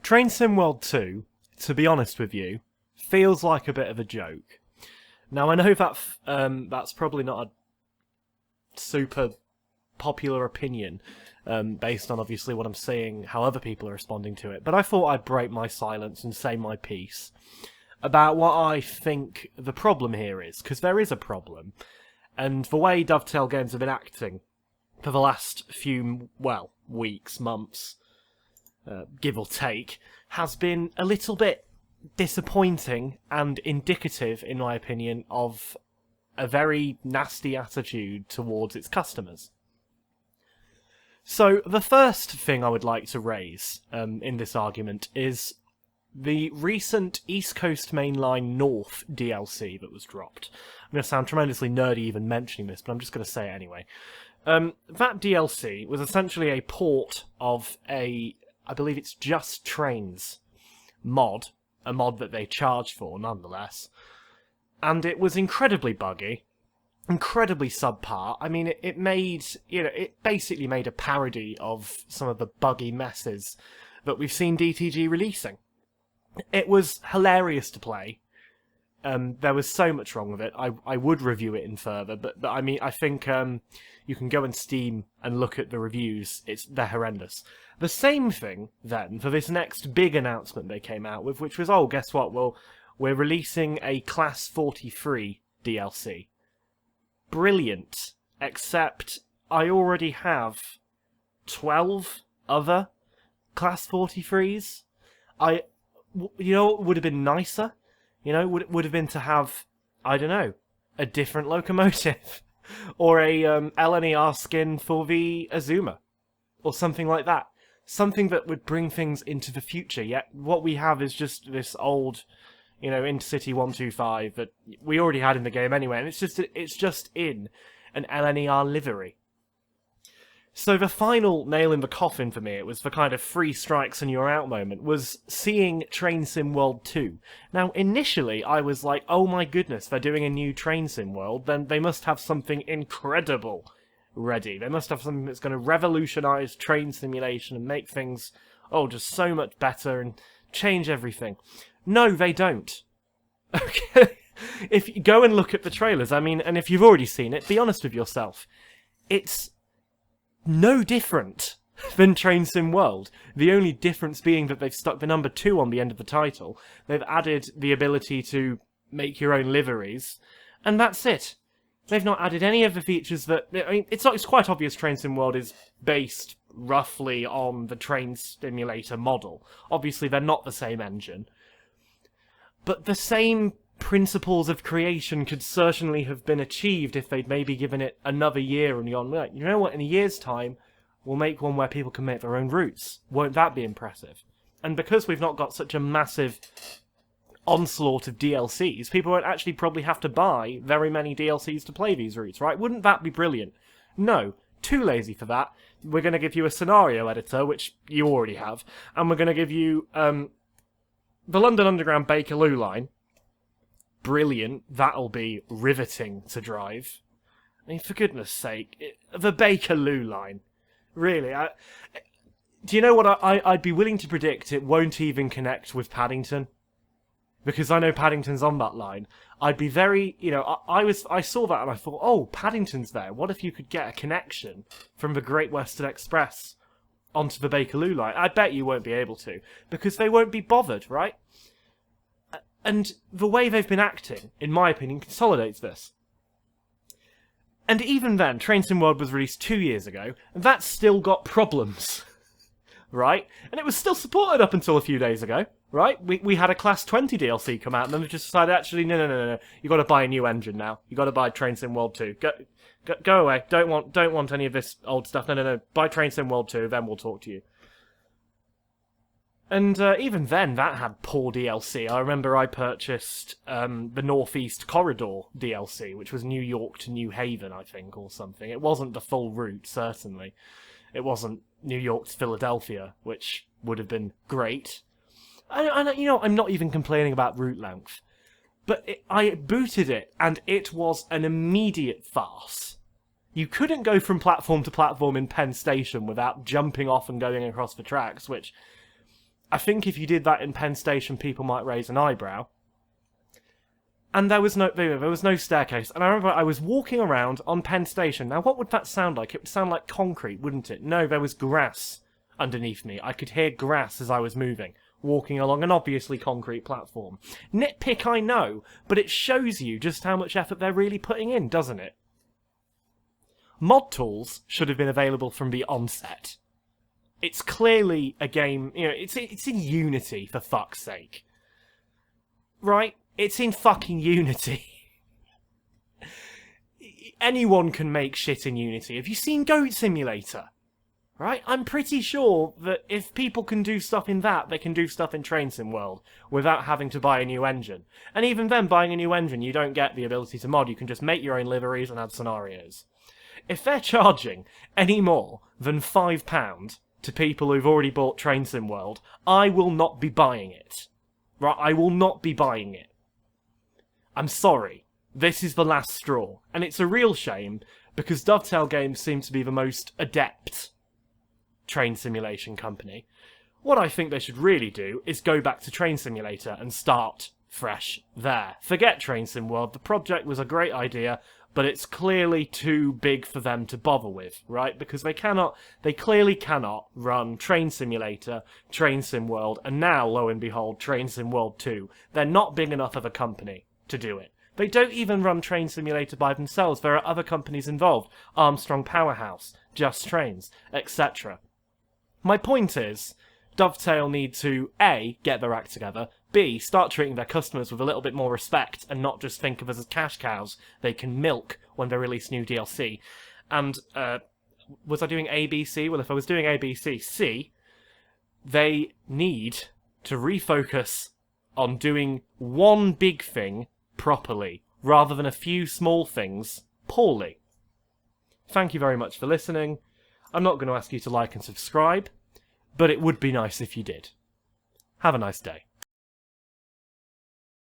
Train Sim World 2, to be honest with you, feels like a bit of a joke. Now, I know that's probably not a super popular opinion, based on obviously what I'm seeing, how other people are responding to it, but I thought I'd break my silence and say my piece about what I think the problem here is, because there is a problem, and the way Dovetail Games have been acting for the last few, weeks, months, give or take, has been a little bit disappointing and indicative, in my opinion, of a very nasty attitude towards its customers. So, the first thing I would like to raise in this argument is the recent East Coast Mainline North DLC that was dropped. I'm going to sound tremendously nerdy even mentioning this, but I'm just going to say it anyway. That DLC was essentially a port of I believe it's Just Trains mod, a mod that they charge for nonetheless, and it was incredibly buggy, incredibly subpar. I mean, it basically made a parody of some of the buggy messes that we've seen DTG releasing. It was hilarious to play. There was so much wrong with it. I would review it in further, but I mean, I think you can go on Steam and look at the reviews. They're horrendous. The same thing, then, for this next big announcement they came out with, which was, guess what? Well, we're releasing a Class 43 DLC. Brilliant. Except I already have 12 other Class 43s. You know what would have been nicer? You know, would have been to have, I don't know, a different locomotive. Or a LNER skin for the Azuma. Or something like that. Something that would bring things into the future. Yet what we have is just this old, Intercity 125 that we already had in the game anyway. And it's just in an LNER livery. So the final nail in the coffin for me, it was the kind of 3 strikes and you're out moment, was seeing Train Sim World 2. Now, initially, I was like, oh my goodness, they're doing a new Train Sim World, then they must have something incredible ready. They must have something that's going to revolutionise train simulation and make things, just so much better and change everything. No, they don't. Okay? If you go and look at the trailers, and if you've already seen it, be honest with yourself. It's no different than Train Sim World. The only difference being that they've stuck the number 2 on the end of the title. They've added the ability to make your own liveries, and that's it. They've not added any of the features that... it's quite obvious Train Sim World is based roughly on the Train Simulator model. Obviously, they're not the same engine. But the same principles of creation could certainly have been achieved if they'd maybe given it another year and gone, you know what, in a year's time, we'll make one where people can make their own routes. Won't that be impressive? And because we've not got such a massive onslaught of DLCs, people won't actually probably have to buy very many DLCs to play these routes, right? Wouldn't that be brilliant? No. Too lazy for that. We're going to give you a scenario editor, which you already have, and we're going to give you the London Underground Bakerloo line. Brilliant. That'll be riveting to drive. For goodness sake, the Bakerloo line. Really, do you know what I'd be willing to predict it won't even connect with Paddington? Because I know Paddington's on that line. I'd be very, I saw that and I thought, Paddington's there. What if you could get a connection from the Great Western Express onto the Bakerloo line? I bet you won't be able to, because they won't be bothered, right? And the way they've been acting, in my opinion, consolidates this. And even then, Train Sim World was released 2 years ago, and that's still got problems. Right? And it was still supported up until a few days ago, right? We had a Class 20 DLC come out, and then they just decided, actually, no. You got to buy a new engine now. You got to buy Train Sim World 2. Go away. Don't want any of this old stuff. No. Buy Train Sim World 2, then we'll talk to you. And even then, that had poor DLC. I remember I purchased the Northeast Corridor DLC, which was New York to New Haven, I think, or something. It wasn't the full route, certainly. It wasn't New York to Philadelphia, which would have been great. I'm not even complaining about route length. But I booted it, and it was an immediate farce. You couldn't go from platform to platform in Penn Station without jumping off and going across the tracks, which... I think if you did that in Penn Station, people might raise an eyebrow. And there was no staircase. And I remember I was walking around on Penn Station. Now, what would that sound like? It would sound like concrete, wouldn't it? No, there was grass underneath me. I could hear grass as I was moving, walking along an obviously concrete platform. Nitpick, I know, but it shows you just how much effort they're really putting in, doesn't it? Mod tools should have been available from the onset. It's clearly a game, it's in Unity, for fuck's sake. Right? It's in fucking Unity. Anyone can make shit in Unity. Have you seen Goat Simulator? Right? I'm pretty sure that if people can do stuff in that, they can do stuff in Train Sim World without having to buy a new engine. And even then, buying a new engine, you don't get the ability to mod. You can just make your own liveries and add scenarios. If they're charging any more than £5 to people who've already bought Train Sim World, I will not be buying it. Right? I will not be buying it. I'm sorry. This is the last straw. And it's a real shame, because Dovetail Games seem to be the most adept train simulation company. What I think they should really do is go back to Train Simulator and start fresh there. Forget Train Sim World. The project was a great idea, but it's clearly too big for them to bother with, right? Because they clearly cannot run Train Simulator, Train Sim World, and now, lo and behold, Train Sim World 2. They're not big enough of a company to do it. They don't even run Train Simulator by themselves. There are other companies involved. Armstrong Powerhouse, Just Trains, etc. My point is, Dovetail need to A, get their act together, B, start treating their customers with a little bit more respect and not just think of us as cash cows they can milk when they release new DLC. And, was I doing A, B, C? Well, if I was doing A, B, C, C, they need to refocus on doing one big thing properly, rather than a few small things poorly. Thank you very much for listening. I'm not going to ask you to like and subscribe, but it would be nice if you did. Have a nice day.